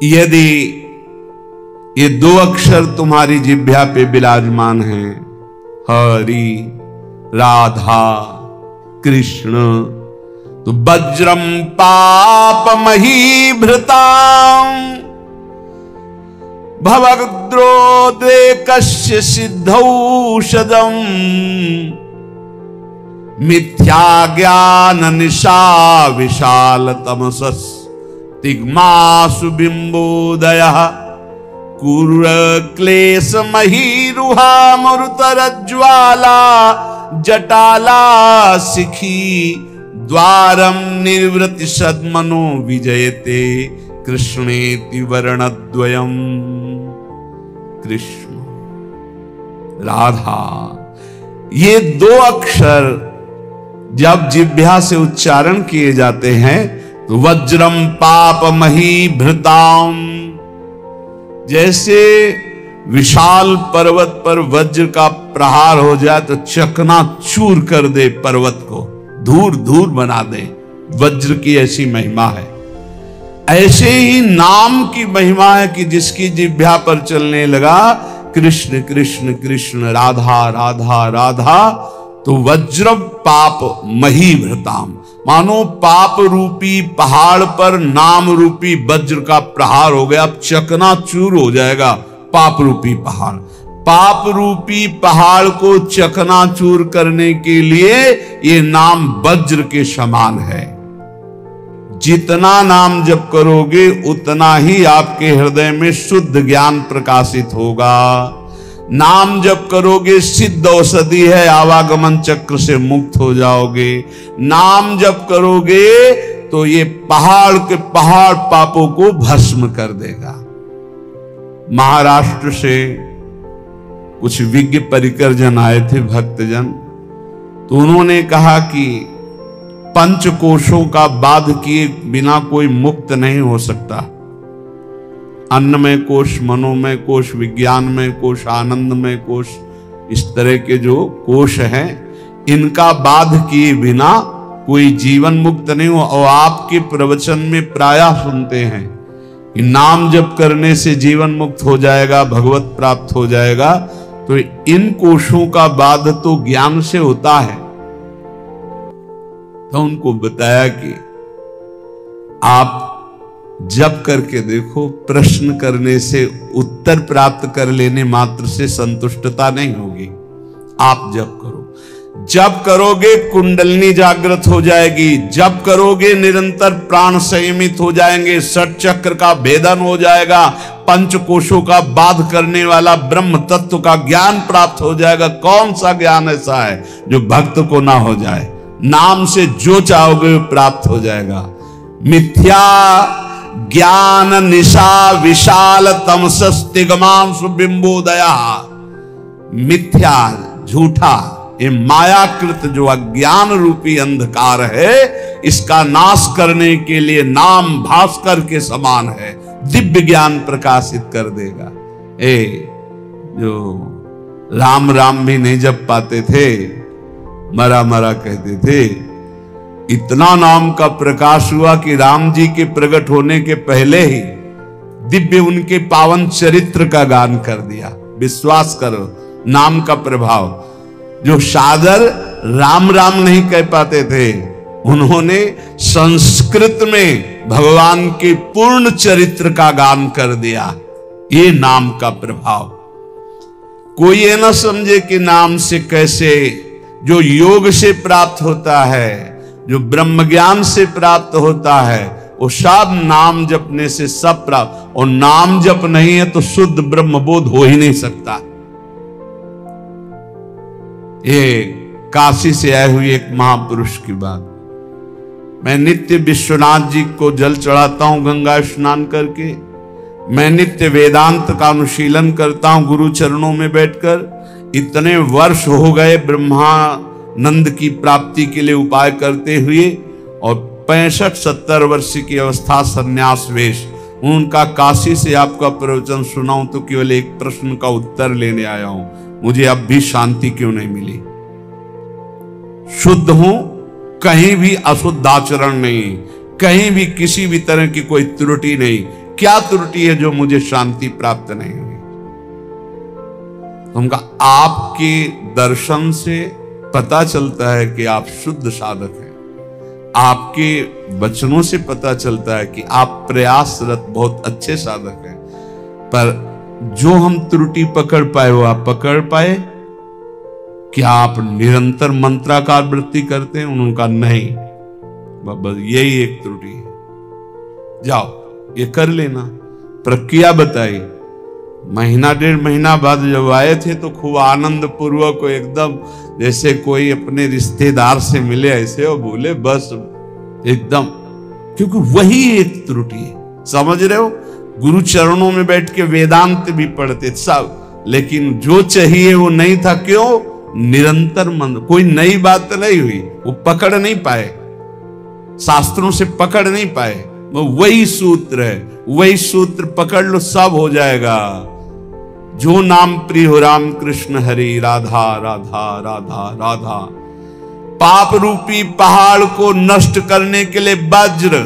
यदि ये दो अक्षर तुम्हारी जिह्वा पे विराजमान हैं, हरि, राधा, कृष्ण, तो वज्रम पापमही भृतां भवद्रोदेकस्य सिद्धौषधम् मिथ्या ज्ञान निशा विशाल तमसस् तिग्मासु बिंबोदयः कुर क्लेश महीरुहा मरुतरज्ज्वाला जटाला शिखी द्वारम निर्वृति सद्मनो विजयते कृष्णेति वर्णद्वयम्। कृष्ण, राधा, ये दो अक्षर जब जिह्वा से उच्चारण किए जाते हैं तो वज्रम पापमही भृताम, जैसे विशाल पर्वत पर वज्र का प्रहार हो जाए तो चकनाचूर कर दे, पर्वत को धूर धूर बना दे, वज्र की ऐसी महिमा है। ऐसे ही नाम की महिमा है कि जिसकी जिह्वा पर चलने लगा कृष्ण कृष्ण कृष्ण, राधा राधा राधा, तो वज्र पाप मही भृताम, मानो पाप रूपी पहाड़ पर नाम रूपी वज्र का प्रहार हो गया, अब चकनाचूर हो जाएगा पाप रूपी पहाड़। पाप रूपी पहाड़ को चकनाचूर करने के लिए ये नाम वज्र के समान है। जितना नाम जप करोगे उतना ही आपके हृदय में शुद्ध ज्ञान प्रकाशित होगा। नाम जप करोगे सिद्ध औषधि है, आवागमन चक्र से मुक्त हो जाओगे। नाम जप करोगे तो ये पहाड़ के पहाड़ पापों को भस्म कर देगा। महाराष्ट्र से कुछ विज्ञ परिकर जन आए थे, भक्तजन, तो उन्होंने कहा कि पंचकोशों का बाध किए बिना कोई मुक्त नहीं हो सकता। अन्नमय कोश, मनोमय कोश, विज्ञानमय कोश, आनंदमय कोश, इस तरह के जो कोश हैं, इनका बाध किए बिना कोई जीवन मुक्त नहीं हो। और आपके प्रवचन में प्रायः सुनते हैं कि नाम जप करने से जीवन मुक्त हो जाएगा, भगवत प्राप्त हो जाएगा। तो इन कोशों का बाध तो ज्ञान से होता है। तो उनको बताया कि आप जप करके देखो, प्रश्न करने से, उत्तर प्राप्त कर लेने मात्र से संतुष्टता नहीं होगी। आप जप करो, जप करोगे कुंडलिनी जागृत हो जाएगी, जप करोगे निरंतर प्राण संयमित हो जाएंगे, षट चक्र का भेदन हो जाएगा, पंचकोशों का बाध करने वाला ब्रह्म तत्व का ज्ञान प्राप्त हो जाएगा। कौन सा ज्ञान ऐसा है जो भक्त को ना हो जाए? नाम से जो चाहोगे वो प्राप्त हो जाएगा। मिथ्या ज्ञान निशा विशाल तमसस्तिगमांशु बिंबोदया, मिथ्या झूठा ये मायाकृत जो अज्ञान रूपी अंधकार है, इसका नाश करने के लिए नाम भास्कर के समान है, दिव्य ज्ञान प्रकाशित कर देगा। जो राम राम भी नहीं जप पाते थे, मरा मरा कहते थे, इतना नाम का प्रकाश हुआ कि राम जी के प्रकट होने के पहले ही दिव्य उनके पावन चरित्र का गान कर दिया। विश्वास करो, नाम का प्रभाव। जो सादर राम राम नहीं कह पाते थे, उन्होंने संस्कृत में भगवान के पूर्ण चरित्र का गान कर दिया। ये नाम का प्रभाव। कोई ये ना समझे कि नाम से कैसे, जो योग से प्राप्त होता है, जो ब्रह्म ज्ञान से प्राप्त होता है, वो सब नाम जपने से सब प्राप्त। और नाम जप नहीं है तो शुद्ध ब्रह्म बोध हो ही नहीं सकता। ये काशी से आए हुए एक महापुरुष की बात। मैं नित्य विश्वनाथ जी को जल चढ़ाता हूं गंगा स्नान करके। मैं नित्य वेदांत का अनुशीलन करता हूं गुरु चरणों में बैठकर। इतने वर्ष हो गए ब्रह्मानंद की प्राप्ति के लिए उपाय करते हुए, और 65-70 वर्ष की अवस्था संन्यास वेश। उनका काशी से आपका प्रवचन सुनाऊं तो केवल एक प्रश्न का उत्तर लेने आया हूं, मुझे अब भी शांति क्यों नहीं मिली? शुद्ध हूं, कहीं भी अशुद्ध आचरण नहीं, कहीं भी किसी भी तरह की कोई त्रुटि नहीं, क्या त्रुटि है जो मुझे शांति प्राप्त नहीं हुई? तो हम कहा आपके दर्शन से पता चलता है कि आप शुद्ध साधक हैं, आपके वचनों से पता चलता है कि आप प्रयासरत बहुत अच्छे साधक हैं, पर जो हम त्रुटि पकड़ पाए वो आप पकड़ पाए? क्या आप निरंतर मंत्राकार वृत्ति करते हैं? उन्होंने कहा नहीं, बस यही एक त्रुटि है, जाओ ये कर लेना। प्रक्रिया बताई। महीना 1.5 महीना बाद जब आए थे तो खूब आनंद पूर्वक एकदम जैसे कोई अपने रिश्तेदार से मिले ऐसे और बोले बस एकदम, क्योंकि वही एक त्रुटि है। समझ रहे हो, गुरु चरणों में बैठ के वेदांत भी पढ़ते सब, लेकिन जो चाहिए वो नहीं था। क्यों? निरंतर मन, कोई नई बात नहीं हुई, वो पकड़ नहीं पाए, शास्त्रों से पकड़ नहीं पाए। वो वही सूत्र है, वही सूत्र पकड़ लो, सब हो जाएगा। जो नाम प्रिय हो राम कृष्ण हरि, राधा राधा राधा राधा। पाप रूपी पहाड़ को नष्ट करने के लिए वज्र,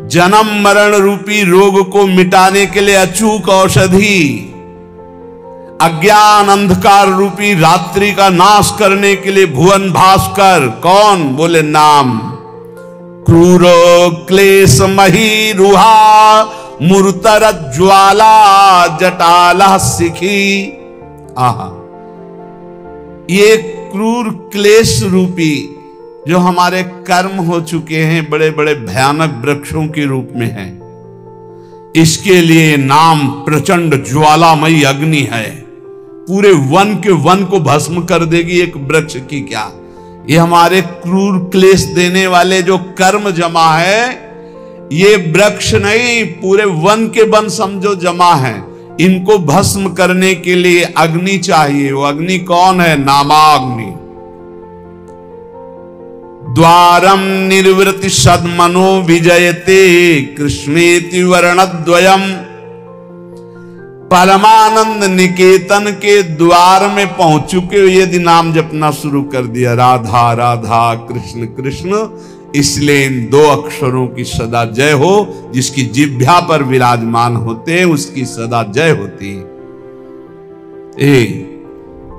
जन्म मरण रूपी रोग को मिटाने के लिए अचूक औषधि, अज्ञान अंधकार रूपी रात्रि का नाश करने के लिए भुवन भास्कर। कौन? बोले नाम। क्रूरो क्लेश मही रुहा, मूर्तर ज्वाला जटाला सिखी। आहा, ये क्रूर क्लेश रूपी जो हमारे कर्म हो चुके हैं, बड़े बड़े भयानक वृक्षों के रूप में हैं, इसके लिए नाम प्रचंड ज्वालामयी अग्नि है, पूरे वन के वन को भस्म कर देगी। एक वृक्ष की क्या, ये हमारे क्रूर क्लेश देने वाले जो कर्म जमा है, ये वृक्ष नहीं, पूरे वन के वन समझो जमा है। इनको भस्म करने के लिए अग्नि चाहिए। वो अग्नि कौन है? नामाग्नि। द्वारम निर्वृति सद्मनो विजयते, कृष्णेति वर्णद्वयम। परमानंद निकेतन के द्वार में पहुंच चुके हो, यदि नाम जपना शुरू कर दिया, राधा राधा कृष्ण कृष्ण, इसलिए इन 2 अक्षरों की सदा जय हो। जिसकी जिह्वा पर विराजमान होते हैं उसकी सदा जय होती है।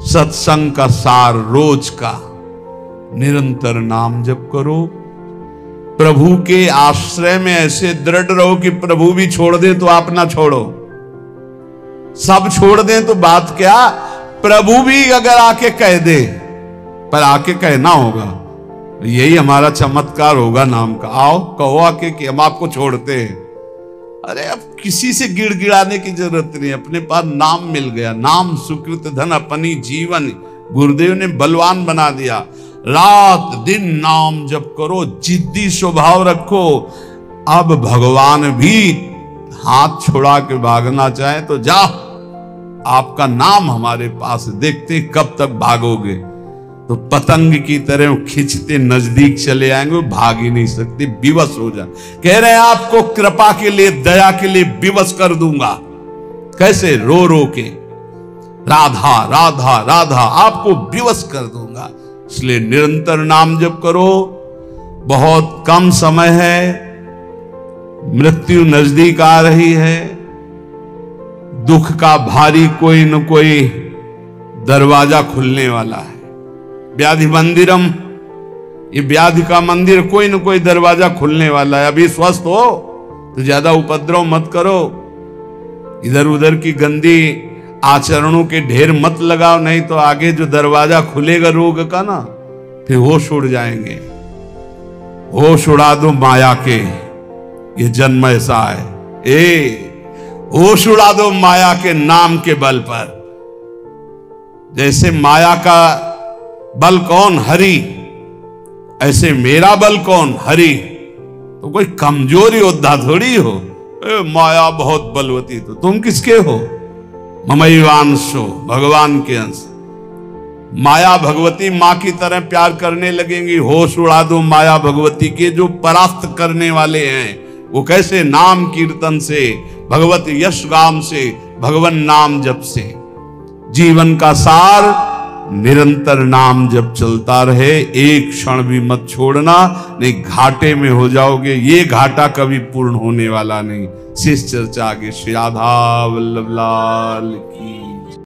सत्संग का सार रोज का निरंतर नाम जप करो। प्रभु के आश्रय में ऐसे दृढ़ रहो कि प्रभु भी छोड़ दे तो आप ना छोड़ो, सब छोड़ दें तो बात क्या, प्रभु भी अगर आके कह दे, पर आके कहना होगा। यही हमारा चमत्कार होगा नाम का। आओ कहो आके कि हम आपको छोड़ते हैं। अरे अब किसी से गिड़गिड़ाने की जरूरत नहीं, अपने पास नाम मिल गया। नाम सुकृत धन अपनी जीवन, गुरुदेव ने बलवान बना दिया। रात दिन नाम जप करो, जिद्दी स्वभाव रखो। अब भगवान भी हाथ छुड़ा के भागना चाहे तो जाओ, आपका नाम हमारे पास, देखते कब तक भागोगे। तो पतंग की तरह खींचते नजदीक चले आएंगे, भाग ही नहीं सकते, विवश हो जाए। कह रहे हैं आपको कृपा के लिए, दया के लिए विवश कर दूंगा। कैसे? रो रो के राधा राधा राधा आपको विवश कर दूंगा। इसलिए निरंतर नाम जप करो। बहुत कम समय है, मृत्यु नजदीक आ रही है, दुख का भारी कोई न कोई दरवाजा खुलने वाला है। व्याधि मंदिरम, ये व्याधि का मंदिर, कोई न कोई दरवाजा खुलने वाला है। अभी स्वस्थ हो तो ज्यादा उपद्रव मत करो, इधर उधर की गंदी आचरणों के ढेर मत लगाओ, नहीं तो आगे जो दरवाजा खुलेगा रोग का ना, फिर होश उड़ जाएंगे। होश उड़ा दो माया के, ये जन्म ऐसा है। होश उड़ा दो माया के नाम के बल पर। जैसे माया का बल कौन? हरि। ऐसे मेरा बल कौन? हरि। तो कोई कमजोर योद्धा थोड़ी हो, माया बहुत बलवती, तो तुम किसके हो? ममैवांशो, भगवान के अंश। माया भगवती माँ की तरह प्यार करने लगेंगी। होश उड़ा दो माया भगवती के, जो परास्त करने वाले हैं। वो कैसे? नाम कीर्तन से, भगवत यश गाम से, भगवान नाम जप से। जीवन का सार निरंतर नाम जब चलता रहे, एक क्षण भी मत छोड़ना, नहीं घाटे में हो जाओगे। ये घाटा कभी पूर्ण होने वाला नहीं। शेष चर्चा आगे। श्री राधा वल्लभ लाल की।